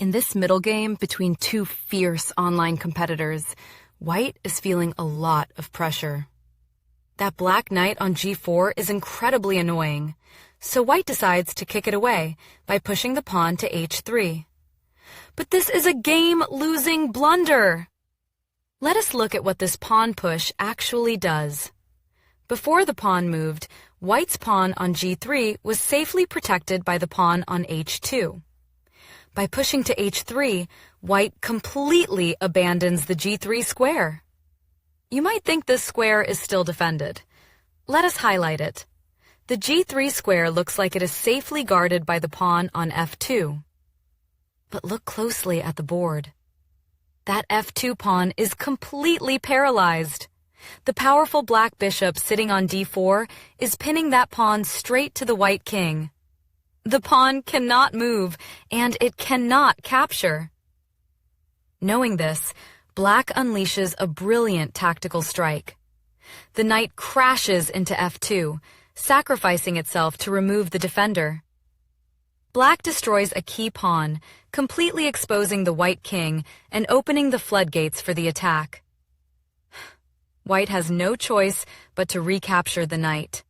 In this middle game between two fierce online competitors, White is feeling a lot of pressure. That black knight on g4 is incredibly annoying, so White decides to kick it away by pushing the pawn to h3. But this is a game-losing blunder! Let us look at what this pawn push actually does. Before the pawn moved, White's pawn on g3 was safely protected by the pawn on h2. By pushing to h3, White completely abandons the g3 square. You might think this square is still defended. Let us highlight it. The g3 square looks like it is safely guarded by the pawn on f2. But look closely at the board. That f2 pawn is completely paralyzed. The powerful black bishop sitting on d4 is pinning that pawn straight to the white king. The pawn cannot move, and it cannot capture. Knowing this, Black unleashes a brilliant tactical strike. The knight crashes into f2, sacrificing itself to remove the defender. Black destroys a key pawn, completely exposing the white king and opening the floodgates for the attack. White has no choice but to recapture the knight.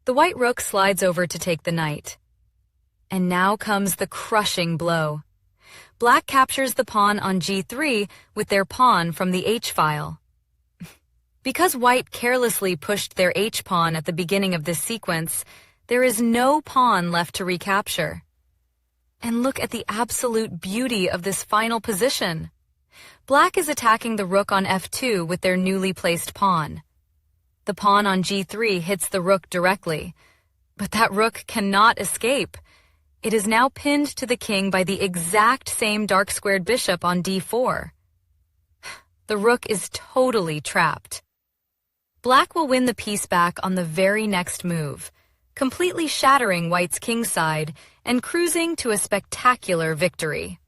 The white rook slides over to take the knight. And now comes the crushing blow. Black captures the pawn on g3 with their pawn from the h-file. Because White carelessly pushed their h-pawn at the beginning of this sequence, there is no pawn left to recapture. And look at the absolute beauty of this final position. Black is attacking the rook on f2 with their newly placed pawn. The pawn on g3 hits the rook directly, but that rook cannot escape. It is now pinned to the king by the exact same dark-squared bishop on d4. The rook is totally trapped. Black will win the piece back on the very next move, completely shattering White's kingside and cruising to a spectacular victory.